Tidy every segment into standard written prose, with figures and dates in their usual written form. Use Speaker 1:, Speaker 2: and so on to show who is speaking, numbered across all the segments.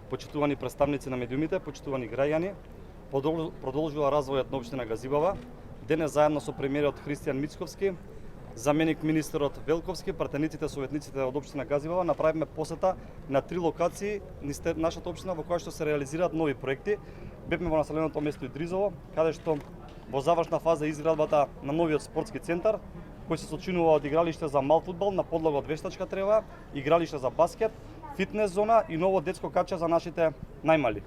Speaker 1: почитувани представници на медиумите, почитувани граѓани, продолжува развојот на општина Газибава. Денес заедно со премиерот Христијан Мицковски, заменик министерот Велковски, пратениците, советниците од општина Газибава направивме посета на 3 локации низ нашата општина во која што се реализираат нови проекти. Бевме во населеното место Идризово, каде што во завршна фаза е изградбата на новиот спортски центар, кој се сочинува од игралиште за мал фудбал на подлога од вештачка трева, игралиште за баскет, фитнес зона и ново детско каче за нашите најмали.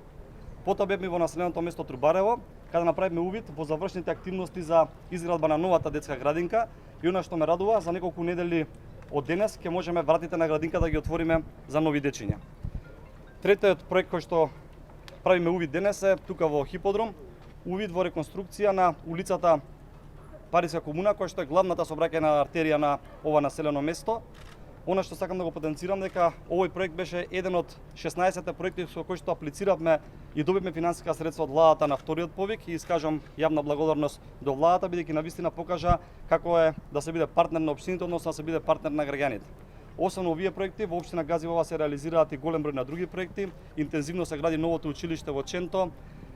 Speaker 1: Потоа бевме во населеното место Трубарево, каде направивме увид во завршните активности за изградба на новата детска градинка и она што ме радува, за неколку недели од денес ќе можеме вратите на градинка да ги отвориме за нови дечиња. Третиот проект кој што правиме увид денес е тука во Хиподром, увид во реконструкција на улицата Париска комуна, која што е главната сообраќајна артерија на ова населено место. Она што сакам да го потенцирам дека овој проект беше еден од 16 проекти со кои што аплициравме и добивме финансиска средства од владата на вториот повик и искажам јавна благодарност до владата бидејќи навистина покажа како е да се биде партнер на општините, односно да се биде партнер на граѓаните. Освен овие проекти, во општина Газибава се реализираат и голем број на други проекти. Интензивно се гради новото училиште во Ченто,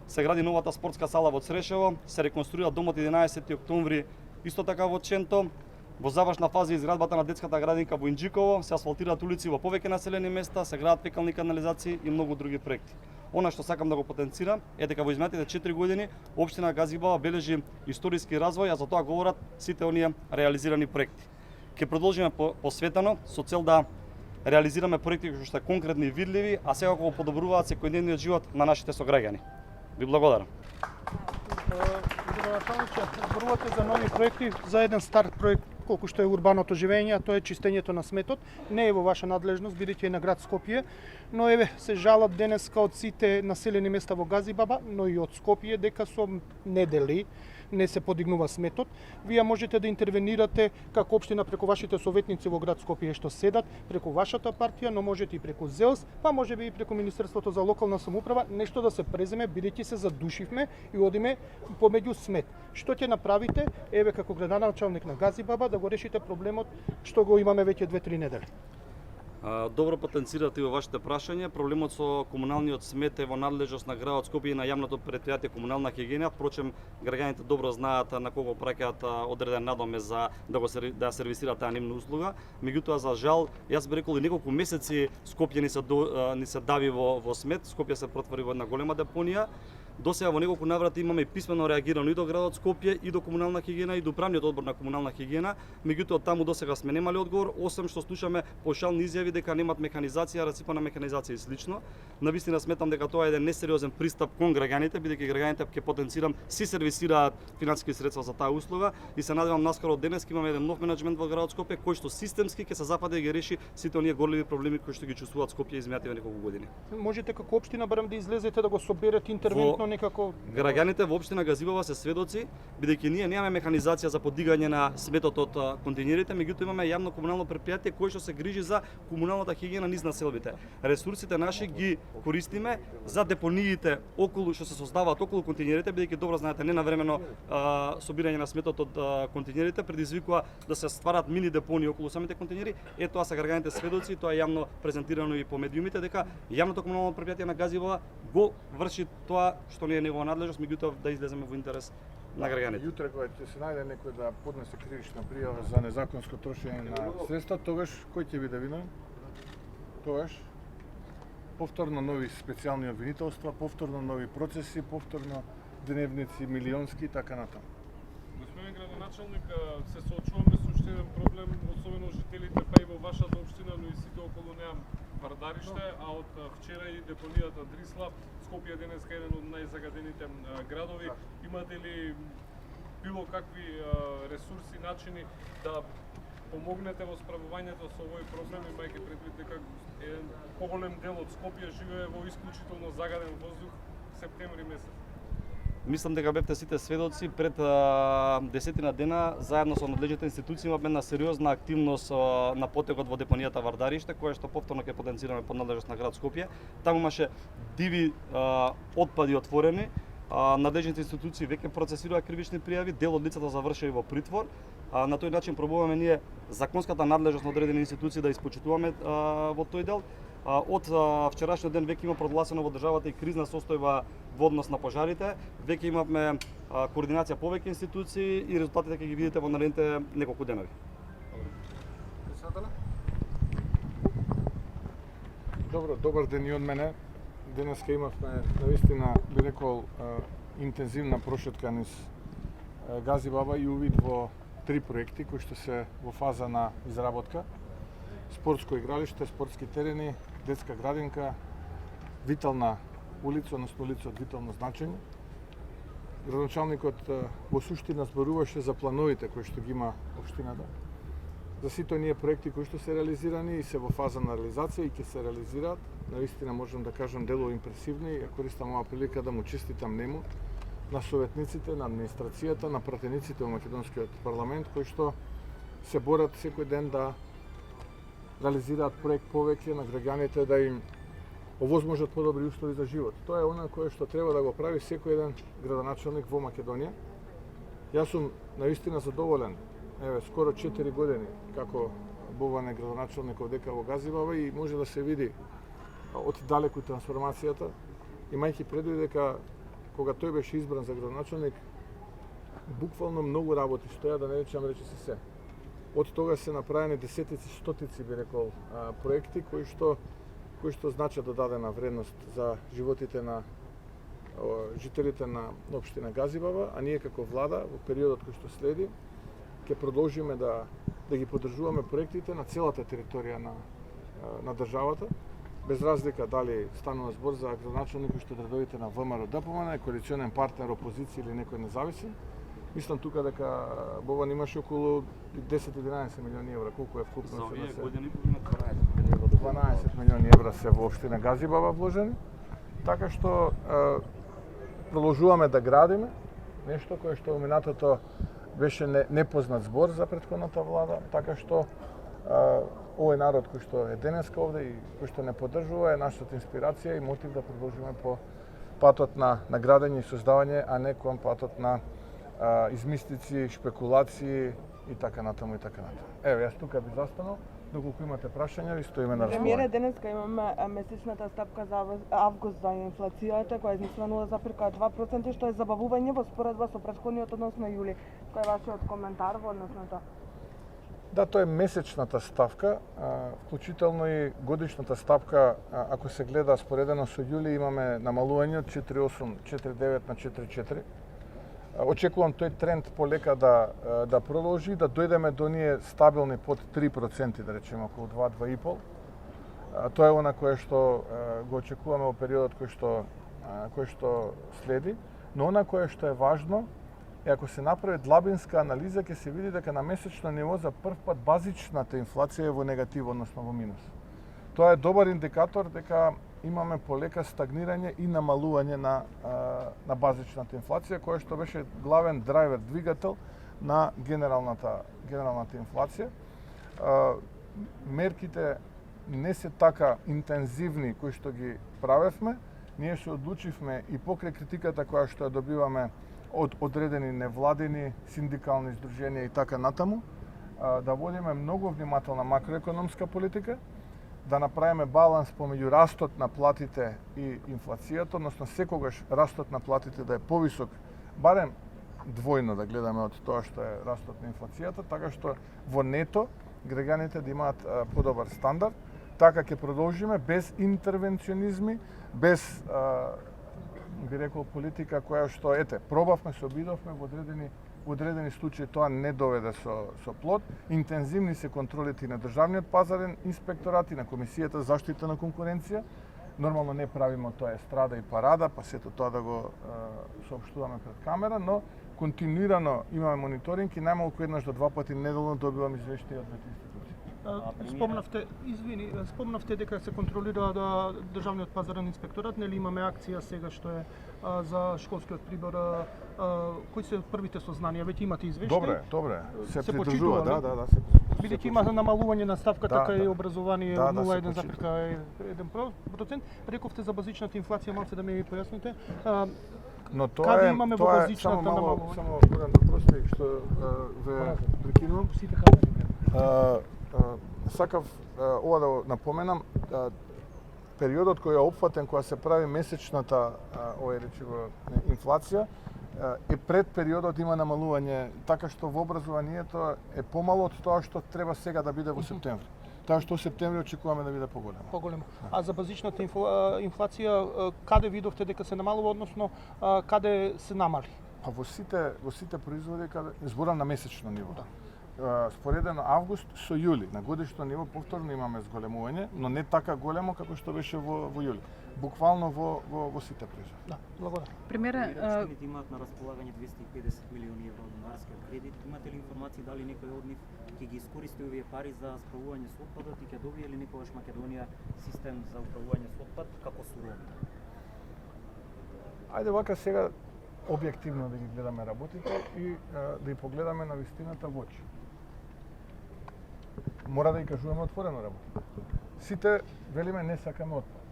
Speaker 1: се гради новата спортска сала во Црешево, се реконструира домот 11 октомври исто така во Ченто. Во завршна фаза изградбата на детската градинка во Инџиково, се асфалтираат улици во повеќе населени места, се градат фекални канализации и многу други проекти. Она што сакам да го потенцирам е дека во изминатите 4 години општина Газибава бележи историски развој, а за тоа говорат сите оние реализирани проекти. Ќе продолжиме посветено со цел да реализираме проекти кои што се конкретни и видливи, а секако го подобруваат секојдневниот живот на нашите сограѓани. Ви благодарам.
Speaker 2: Зборувате за нови проекти, за еден стар проект колку што е урбаното живење, а тоа е чистењето на сметот. Не е во ваша надлежност, бидејќи е на град Скопје, но еве се жалат денеска од сите населени места во Газибаба, но и од Скопје дека со недели не се подигнува сметот. Вие можете да интервенирате како општина преку вашите советници во град Скопје што седат, преку вашата партија, но можете и преку ЗЕЛС, па можеби и преку Министерството за локална самоуправа, нешто да се преземе, бидејќи се задушивме и одиме помеѓу смет. Што ќе направите, еве како градоначалник на Газибаба, да го решите проблемот што го имаме веќе 2-3 недели?
Speaker 1: Добро потенцирате и во вашите прашања. Проблемот со комуналниот смет е во надлежност на градот Скопје и на јавното предпријатие комунална хигиена. Впрочем, граѓаните добро знаат на кого праќаат одреден надомес за да сервисираат таа нивна услуга. Меѓутоа, за жал, јас би рекол и неколку месеци Скопје ни се дави во смет. Скопје се претвори во една голема депонија. До сега во неколку наврати имаме и писмено реагирано и до градот Скопје, и до комунална хигиена, и до управниот одбор на комунална хигиена. Меѓутоа, таму до сега сме немали одговор, освен што слушаме пошални изјави дека немаат механизација, расипана механизација и слично. Навистина сметам дека тоа е еден несериозен пристап кон граѓаните, бидејќи граѓаните ќе потенцирам си сервисираат финансиски средства за таа услуга и се надевам наскоро денес имаме еден нов менеджмент во градот Скопје кој што системски ќе се западе и ги реши сите оние горливи проблеми кои што ги чувствуваат Скопје изминативе неколку години.
Speaker 2: Можете како општина барем да излезете да го соберете интервентно некако.
Speaker 1: Граѓаните во општина Газибава се сведоци, бидејќи ние немаме механизација за подигање на сметот од контейнерите, меѓутоа имаме јавно комунално предпријатие кое што се грижи за комуналната хигиена низ населбите. Ресурсите наши ги користиме за депониите околу што се создаваат околу контейнерите, бидејќи добро знаете ненавремено собирање на сметот од контейнерите предизвикува да се стварат мини депонии околу самите контейнери. Тоа се граѓаните сведоци, тоа е јавно презентирано и по медиумите дека јавното комунално предпријатие на Газибава го врши тоа што не е негова надлежност, меѓутоа да излеземе во интерес на граѓаните.
Speaker 3: Јутре кога ќе се најде некој да поднесе кривична пријава за незаконско трошење на средства, тогаш кој ќе биде виновен? Тогаш повторно нови специјални обвинителства, повторно нови процеси, повторно дневници милионски и така натаму.
Speaker 4: Господин градоначалник, се соочуваме со уште еден проблем, особено жителите па и во вашата општина, но и сите околу неа Вардариште, а од вчера и депонијата Дрисла. Скопје денеска е еден од најзагадените градови. Имате ли било какви ресурси, начини да помогнете во справувањето со овој проблем, имајќи предвид дека еден поголем дел од Скопје живее во исклучително загаден воздух септември месец?
Speaker 1: Мислам дека бевте сите сведоци пред десетина дена заедно со надлежните институции имаме една сериозна активност на потекот во депонијата Вардариште, која што повторно ќе потенцираме под надлежност на град Скопје. Таму имаше диви отпади отворени. Надлежните институции веќе процесираат кривични пријави, дел од лицата завршени во притвор. На тој начин пробуваме ние законската надлежност на одредени институции да испочитуваме во тој дел. Од вчерашниот ден веќе има прогласено во државата и кризна состојба во однос на пожарите. Веќе имавме координација повеќе институции и резултатите ќе ги видите во наредните неколку денови.
Speaker 3: Добро, добар ден и од мене. Денеска имавме навистина, би рекол, интензивна прошетка низ Газибаба и увид во 3 проекти кои што се во фаза на изработка. Спортско игралиште, спортски терени, детска градинка, витална улица, односно улица од витално значење. Градоначалникот во суштина зборуваше за плановите кои што ги има општината. За сите оние проекти кои што се реализирани и се во фаза на реализација и ќе се реализираат, навистина можам да кажам дело импресивни и користам оваа прилика да му честитам нему, на советниците, на администрацијата, на пратениците во македонскиот парламент кои што се борат секој ден да реализираат проект повеќе на граѓаните, да им овозможат подобри услови за живот. Тоа е она кое што треба да го прави секој еден градоначалник во Македонија. Јас сум навистина задоволен. Еве, скоро 4 години како буване градоначалник овдека во Газибаба и може да се види од далеку трансформацијата, имајќи предвид дека кога тој беше избран за градоначалник, буквално многу работи стоја, да не речам речиси се. Од тога се направени десетици, стотици, би рекол, проекти кои што значат додадена вредност за животите на жителите на општина Газибаба, а ние како влада во периодот кој што следи ќе продолжиме да ги поддржуваме проектите на целата територија на државата, без разлика дали станува збор за градоначалник кој што од редовите на ВМРО ДПМН е коалиционен партнер опозиција или некој независим. Мислам тука дека Бован имаше околу 10-11 милиони евра, колку е вкупно?
Speaker 1: За овие години
Speaker 3: 12 милиони евра се во општина Газибаба вложени. Така што продолжуваме да градиме нешто кое што во минатото беше непознат збор за претходната влада, така што овој народ кој што е денеска овде и кој што не поддржува е нашата инспирација и мотив да продолжиме по патот на градење и создавање, а не кон патот на измислици, шпекулации и така натаму и така натаму. Еве, јас тука би застанал, доколку имате прашања, ви стоиме на
Speaker 5: Премиере,
Speaker 3: разговор.
Speaker 5: денеска имаме месечната стапка за август за инфлацијата, која измислува 0,2%, што е забавување во споредба со претходниот односно јули. Кој е вашиот коментар во однос на тоа?
Speaker 3: Да, тоа е месечната ставка, вклучително и годишната ставка, ако се гледа споредено со јули, имаме намалување од 4,8, 4,9 на 4,4. Очекувам тој тренд полека да продолжи, да дојдеме до ние стабилни под 3%, да речеме околу 2-2,5. Тоа е она кое што го очекуваме во периодот кој што следи, но она кое што е важно е ако се направи длабинска анализа ќе се види дека на месечно ниво за прв пат базичната инфлација е во негатив, односно во минус. Тоа е добар индикатор дека имаме полека стагнирање и намалување на базичната инфлација, која што беше главен драйвер, двигател на генералната инфлација. Мерките не се така интензивни кои што ги правевме. Ние се одлучивме и покрај критиката која што ја добиваме од одредени невладини, синдикални издруженија и така натаму, да водиме многу внимателна макроекономска политика, да направиме баланс помеѓу растот на платите и инфлацијата, односно секогаш растот на платите да е повисок, барем двојно да гледаме од тоа што е растот на инфлацијата, така што во нето граѓаните да имаат подобар стандард. Така ќе продолжиме без интервенционизми, без би рекол политика која што пробавме, се обидовме во одредени случаи тоа не доведе со плод. Интензивни се контролите и на државниот пазарен инспекторат и на Комисијата за заштита на конкуренција. Нормално не правиме тоа естрада и парада, па сето тоа да го соопштуваме пред камера, но континуирано имаме мониторинг и најмалку еднаш до 2 пати неделно добиваме извештаи од двете институции.
Speaker 2: Спомнавте дека се контролира државниот пазарен инспекторат, нели имаме акција сега што е за школскиот прибор, кои се првите сознанија, веќе имате извештаи?
Speaker 3: Добре, се
Speaker 2: се
Speaker 3: придржува,
Speaker 2: почитува,
Speaker 3: да.
Speaker 2: Бидејќи има намалување на ставката кај
Speaker 3: да.
Speaker 2: образование
Speaker 3: Да,
Speaker 2: од
Speaker 3: да, се
Speaker 2: 0,1%, рековте за базичната инфлација, малце да ми појасните.
Speaker 3: Но тоа
Speaker 2: Каде
Speaker 3: е,
Speaker 2: имаме во
Speaker 3: тоа е
Speaker 2: базичната намалување?
Speaker 3: само Горан да прости што ве прекинувам. Сакав ова да напоменам, периодот кој е опфатен кога се прави месечната инфлација, е пред периодот има намалување, така што во образованието е помало од тоа што треба сега да биде во септември. Тоа што во септември очекуваме да биде поголемо.
Speaker 2: Поголемо. А за базичната инфлација, каде видовте дека се намалува, односно каде се намали?
Speaker 3: Па во сите производи каде зборам на месечно ниво. Споредено август со јули, на годишно ниво повторно имаме зголемување, но не така големо како што беше во јули. Буквално во сите производи.
Speaker 2: Да, благодарам.
Speaker 6: Премиере, општините имаат на располагање 250 милиони евро од марскиот кредит. Имате ли информации дали некој од нив ќе ги искористи овие пари за справување со отпадот и ќе добие ли некогаш Македонија систем за управување со отпад како суровина?
Speaker 3: Ајде вака сега објективно да ги гледаме работите и да ги погледаме на вистината во очи. Мора да ги кажуваме отворено работите. Сите велиме не сакаме отпад.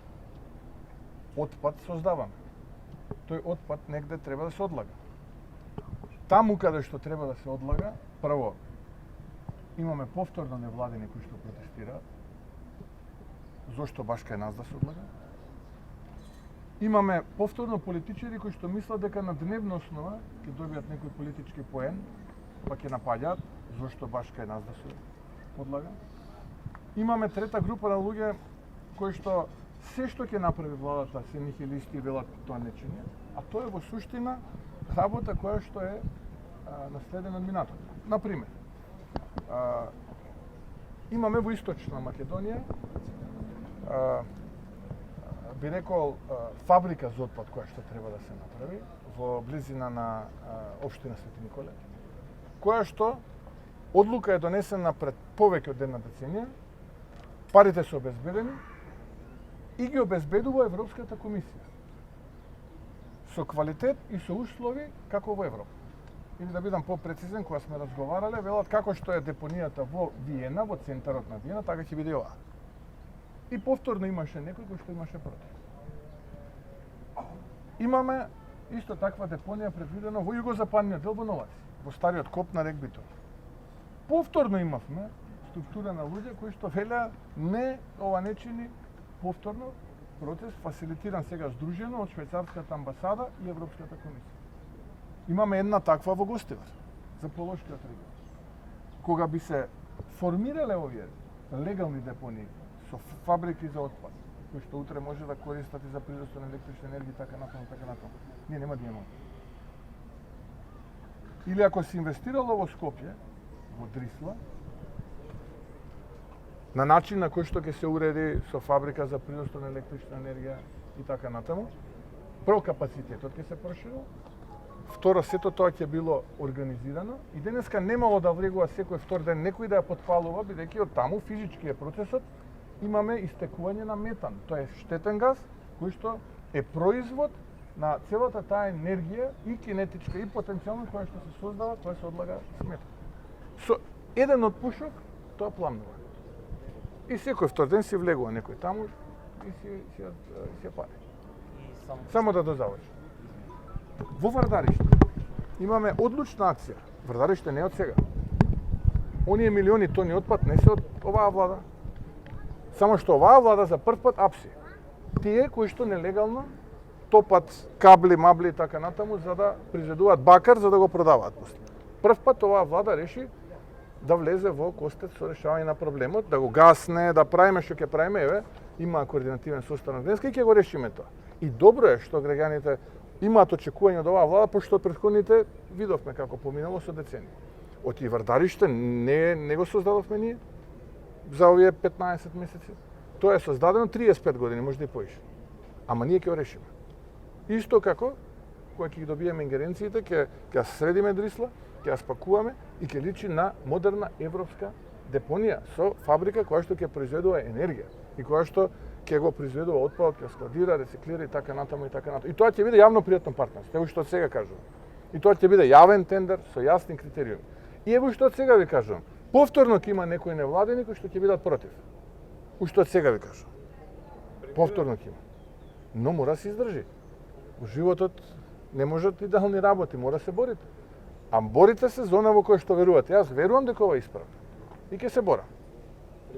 Speaker 3: Отпад создаваме. Тој отпад негде треба да се одлага. Таму каде што треба да се одлага, прво имаме повторно невладени кои што протестираат. Зошто баш кај нас да се одлага? Имаме повторно политичари кои што мислат дека на дневна основа ќе добијат некој политички поен, па ќе напаѓаат, зошто баш кај нас да се подлага. Имаме трета група на луѓе кои што се што ќе направи владата се нихилисти и велат тоа не чини, а тоа е во суштина работа која што е наследена од минатото. Например, имаме во Источна Македонија би рекол фабрика за отпад која што треба да се направи во близина на општина Свети Николе, која што одлука е донесена пред повеќе од една деценија, парите се обезбедени и ги обезбедува Европската комисија со квалитет и со услови како во Европа. Или да бидам попрецизен, кога сме разговарале, велат како што е депонијата во Виена, во центарот на Виена, така ќе биде и оваа. И повторно имаше некој кој што имаше против. Имаме исто таква депонија предвидена во југозападниот дел во Новаци, во стариот коп на рек Битол. Повторно имавме структура на луѓе кои што велеа не, ова не чини, повторно процес фасилитиран сега здружено од швајцарската амбасада и Европската комисија. Имаме една таква во Гостивар, за Полошкиот регион. Кога би се формирале овие легални депонии со фабрики за отпад, кои што утре може да користат и за производство на електрична енергија, така натаму, ние нема да имаме. Или ако се инвестирало во Скопје, во Дрисла, на начин на кој што ќе се уреди со фабрика за производство на електрична енергија и така натаму, прво капацитетот ќе се проширил, второ сето тоа ќе било организирано и денеска немало да влегува секој втор ден некој да ја потпалува, бидејќи од таму физички е процесот, имаме истекување на метан. Тоа е штетен газ кој што е производ на целата таа енергија и кинетичка и потенцијална која што се создава, тоа се одлага сметка. Со еден отпушок тоа пламнува. И секој втор ден си влегува некој таму и си пари. Само да дозаврши. Во Вардариште имаме одлучна акција. Вардариште не е од сега. Оние милиони тони отпад не се од оваа влада. Само што оваа влада за прв пат апси. Тие кои што нелегално топат кабли, мабли и така натаму за да произведуваат бакар за да го продаваат после. Прв пат оваа влада реши да влезе во костец со решавање на проблемот, да го гасне, да правиме што ќе правиме, еве, има координативен состав денеска и ќе го решиме тоа. И добро е што граѓаните имаат очекување од оваа влада, пошто од претходните видовме како поминало со децении. Од и Вардариште не го создадовме ние за овие 15 месеци. Тоа е создадено 35 години, може и поише. Ама ние ќе го решиме. Исто како кога ќе ги добиеме ингеренциите, ќе ја средиме Дрисла, ќе ја спакуваме и ќе личи на модерна европска депонија со фабрика која што ќе произведува енергија и која што ќе го произведува отпадот, ќе складира, рециклира и така натаму и така натаму. И тоа ќе биде јавно-пријатно партнерство, ево што од сега кажувам. И тоа ќе биде јавен тендер со јасни критериуми. И ево што од сега ви кажувам. Повторно ќе има некои невладени кои што ќе бидат против. Уште од сега ви кажувам. Повторно ќе има. Но мора да се издржи. Во животот не можат идеални работи, мора да се борите. А борите се за она во кое што верувате. Јас верувам дека ова е исправно. И ќе се борам.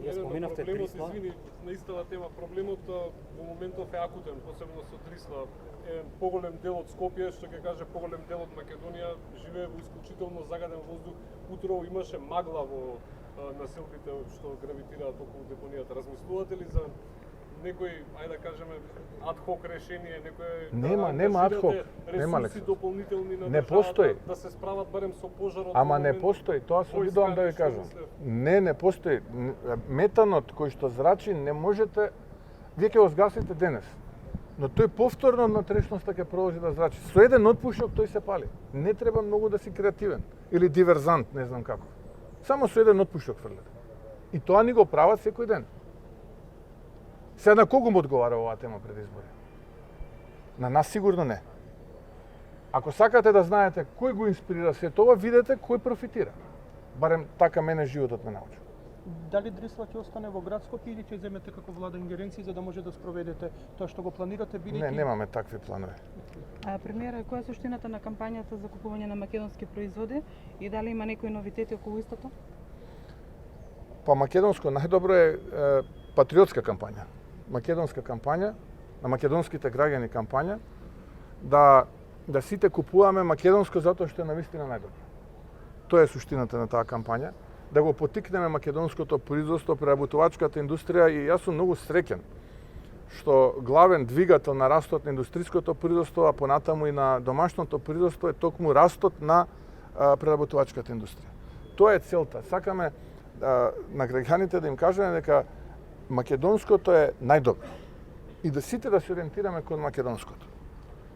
Speaker 6: Вие споменавте
Speaker 4: проблемот,
Speaker 6: Дрисла.
Speaker 4: извини, на истата тема, проблемот во моментов е акутен, посебно со Дрисла. Е поголем дел од Скопје, што ќе каже поголем дел од Македонија, живее во исклучително загаден воздух. Утро имаше магла во населбите што гравитираат околу депонијата. Размислувате ли за некој, ајде да кажеме, адхок решение, некој
Speaker 3: Нема адхок, нема
Speaker 4: ресурси дополнителни на
Speaker 3: Не
Speaker 4: државата
Speaker 3: постои.
Speaker 4: да се справат барем со пожарот.
Speaker 3: Ама
Speaker 4: во
Speaker 3: не
Speaker 4: момент?
Speaker 3: постои, тоа се
Speaker 4: Војска,
Speaker 3: обидувам да ви
Speaker 4: нешто
Speaker 3: кажам.
Speaker 4: мислев.
Speaker 3: Не постои. Метанот кој што зрачи не можете, вие ќе го згасите денес. Но тој повторно на трешноста ќе продолжи да зрачи. Со еден отпушок тој се пали. Не треба многу да си креативен или диверзант, не знам како. Само со еден отпушок фрлете. И тоа ни го прават секој ден. Сега на кого му одговара оваа тема пред избори? На нас сигурно не. Ако сакате да знаете кој го инспирира се тоа, видете кој профитира. Барем така мене животот ме научи.
Speaker 2: Дали Дрисла ќе остане во град Скопје или ќе земете како влада ингеренции за да може да спроведете тоа што го планирате, бидејќи...
Speaker 3: Не, немаме такви планови.
Speaker 7: Премиера, која е суштината на кампањата за купување на македонски производи и дали има некои новитети околу истото?
Speaker 3: Па македонско најдобро е патриотска кампања. Македонска кампања, на македонските граѓани кампања, да сите купуваме македонско затоа што е навистина најдобро. Тоа е суштината на таа кампања, да го потикнеме македонското производство, преработувачката индустрија и јас сум многу среќен што главен двигател на растот на индустриското производство, а понатаму и на домашното производство е токму растот на преработувачката индустрија. Тоа е целта. Сакаме на граѓаните да им кажеме дека македонското е најдобро и да сите да се ориентираме кон македонското.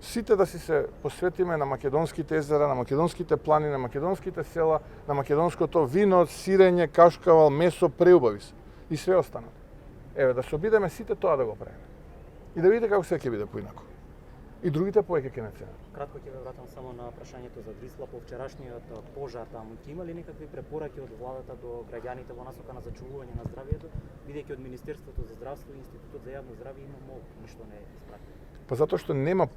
Speaker 3: Сите да си се посветиме на македонските езера, на македонските плани, на македонските села, на македонското вино, сирење, кашкавал, месо, преубави се и све останало. Еве, да се обидеме сите тоа да го правиме. И да видите како се ќе биде поинако. И другите повеќе ќе не ценат.
Speaker 6: Кратко ќе ве вратам само на прашањето за Дрисла по вчерашниот пожар таму. Ќе има ли некакви препораки од владата до граѓаните во насока на зачувување на здравието, бидејќи од Министерството за здравство и Институтот за јавно здравје има молба, ништо не е испратено?
Speaker 3: Па затоа што нема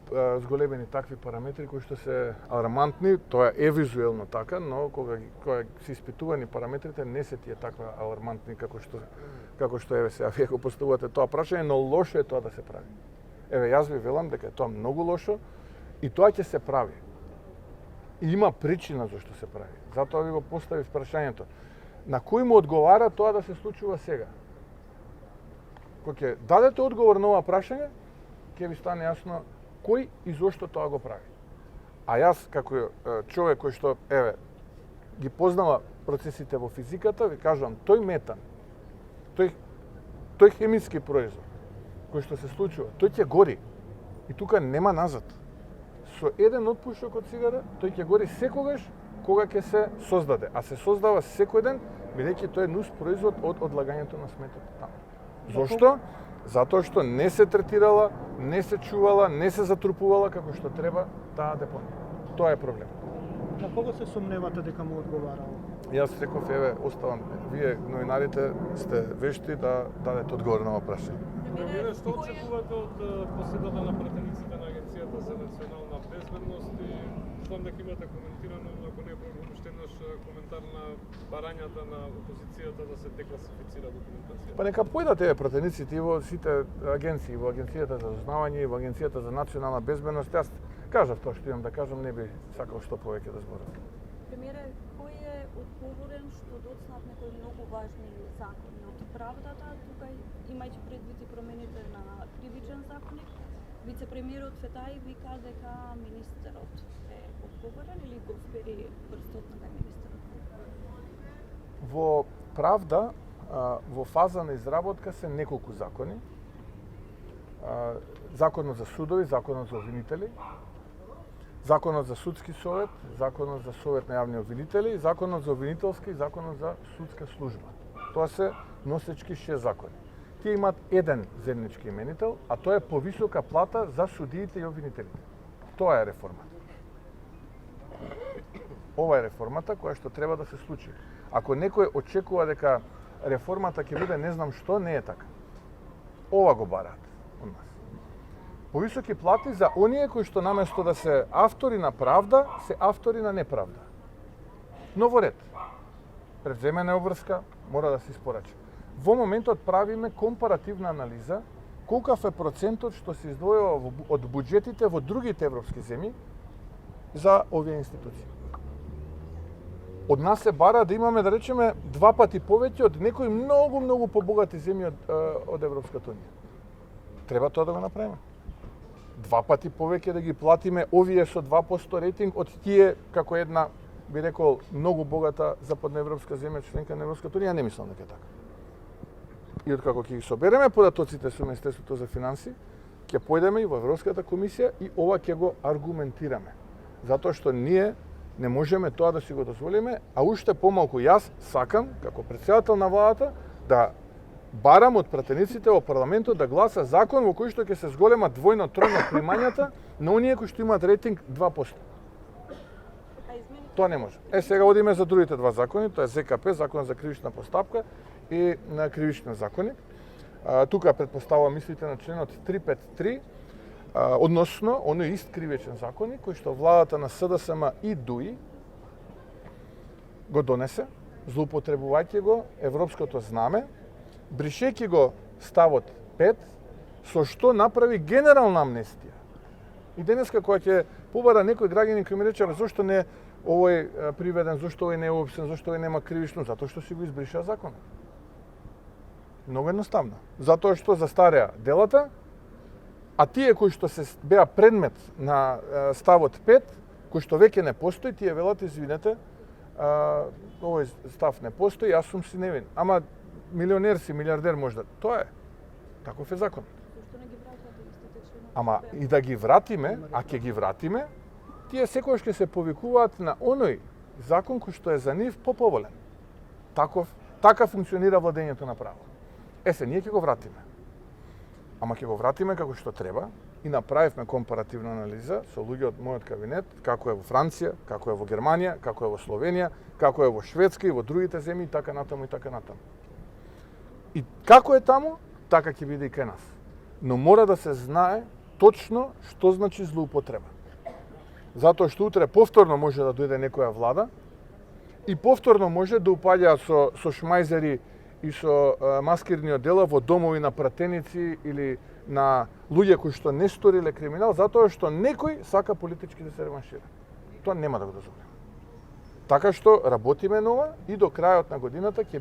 Speaker 3: зголемени такви параметри кои што се алармантни, тоа е визуелно така, но кога се испитувани параметрите не се тие таква алармантни како што еве сега вие го поставувате тоа прашање, но лошо е тоа да се прави. Еве јас ви велам дека е тоа многу лошо и тоа ќе се прави. И има причина зашто се прави. Затоа ви го поставив прашањето. На кој му одговара тоа да се случува сега? Кога ќе дадете одговор на ова прашање, ќе ви стане јасно кој и зошто тоа го прави. А јас како човек кој што еве ги познава процесите во физиката, ви кажувам, тој метан, тој хемиски производ кој што се случува, тој ќе гори. И тука нема назад. Со еден отпушок од цигара, тој ќе гори секогаш кога ќе се создаде, а се создава секој ден, бидејќи тој е нус производ од одлагањето на сметот таму. Зошто? Затоа што не се третирала, не се чувала, не се затрупувала како што треба таа депонија. Тоа е проблем.
Speaker 2: На кого се сомневате дека му одговарал?
Speaker 3: Јас реков, еве, оставам, вие новинарите сте вешти да дадете одговор на ова прашање.
Speaker 4: Премиере, што очекувате од поседата на пратениците на Агенцијата за национална безбедност и знам дека имате коментирано, ако не уште еднаш коментар на барањата на опозицијата да се декласифицира документација?
Speaker 3: Па нека појдат еве пратениците и во сите агенции, во Агенцијата за разузнавање и во Агенцијата за национална безбедност. Јас кажав тоа што имам да кажам, не би сакал што повеќе да зборам.
Speaker 8: Премиере, кој е одговорен што доцнат некои многу важни закони од правдата, тука имајќи предвид и промените на кривичен законник, вице-премиерот Фетај вика дека министерот е одговорен или го впери прстот на министерот?
Speaker 3: Во правда, во фаза на изработка се неколку закони. Законот за судови, законот за обвинители, законот за судски совет, законот за совет на јавни обвинители, законот за обвинителска и законот за судска служба. Тоа се носечки 6 закони. Тие имаат еден заеднички именител, а тоа е повисока плата за судиите и обвинителите. Тоа е реформата. Ова е реформата која што треба да се случи. Ако некој очекува дека реформата ќе биде не знам што, не е така. Ова го бараат од нас. Повисоки плати за оние кои што наместо да се автори на правда, се автори на неправда. Но во ред. Превземена е обврска, мора да се испорача. во моментот правиме компаративна анализа колкав е процентот што се издвојува од буџетите во другите европски земји за овие институции. Од нас се бара да имаме, да речеме, 2 пати повеќе од некои многу побогати земји од Европската унија. Треба тоа да го направиме. 2 пати повеќе да ги платиме овие со 2% рейтинг од тие како една, би рекол, многу богата западноевропска земја, членка на Европската унија, не мислам дека е така. И откако ќе ги собереме податоците со Министерството за финанси, ќе појдеме и во Европската комисија и ова ќе го аргументираме. Затоа што ние не можеме тоа да си го дозволиме, а уште помалку јас сакам, како претседател на владата, да барам од пратениците во парламентот да гласа закон во кој што ќе се зголема двојно, тројно примањата на оние кои што имаат рейтинг 2%. Тоа не може. Сега одиме за другите 2 закони, тоа е ЗКП, Закон за кривична постапка и на кривични закони. Тука предпоставувам мислите на членот 353, односно оној ист кривичен закони кој што владата на СДСМ и ДУИ го донесе, злоупотребувајќи го европското знаме, бришејќи го ставот 5, со што направи генерална амнестија. И денеска кога ќе побара некој граѓанин кој ми рече зошто не овој приведен, зошто овој не е обсен, зошто овој нема кривично, затоа што си го избриша законот. Многу едноставно. Затоа што застареа делата, а тие кои што се беа предмет на ставот 5, кои што веќе не постои, тие велат, извинете, овој став не постои, јас сум си невин. Ама милионер си, милиардер можда. Тоа е. Таков е закон. Ама и да ги вратиме, а ќе ги вратиме, тие секогаш ќе се повикуваат на оној закон кој што е за нив поповолен. Така функционира владењето на право. Ние ќе го вратиме. Ама ќе го вратиме како што треба и направивме компаративна анализа со луѓе од мојот кабинет, како е во Франција, како е во Германија, како е во Словенија, како е во Шведска и во другите земји, така натаму и така натаму. И како е таму, така ќе биде и кај нас. Но мора да се знае точно што значи злоупотреба. Затоа што утре повторно може да дојде некоја влада и повторно може да упаѓа со шмајзери и со маскирни одела во домови на пратеници или на луѓе кои што не сториле криминал, затоа што некој сака политички да се реваншира. Тоа нема да го дозволиме. Така што работиме на ова и до крајот на годината ќе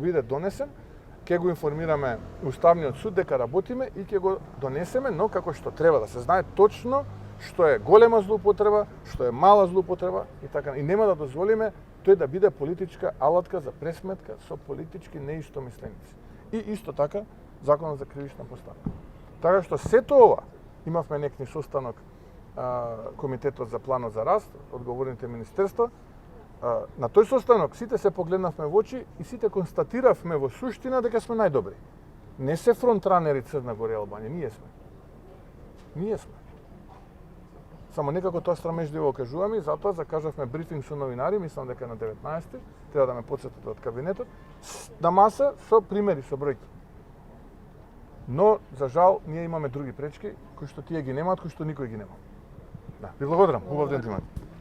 Speaker 3: биде донесен, ќе го информираме Уставниот суд дека работиме и ќе го донесеме, но како што треба да се знае точно што е голема злоупотреба, што е мала злоупотреба и така. И нема да дозволиме тој да биде политичка алатка за пресметка со политички неистомисленици. И исто така Законот за кривична постапка. Така што сето ова имавме некни состанок Комитетот за планот за раст, одговорните министерства. На тој состанок сите се погледнавме во очи и сите констатиравме во суштина дека сме најдобри. Не се фронтранери Црна Гора и Албанија, ние сме. Само некако тоа страмежливо кажуваме и затоа закажавме брифинг со новинари, мислам дека на 19-ти, треба да ме потсетите од кабинетот, на маса со примери, со бројки. Но, за жал, ние имаме други пречки, кои што тие ги немаат, кои што никој ги нема. Да, ви благодарам. Убав ден ти имате.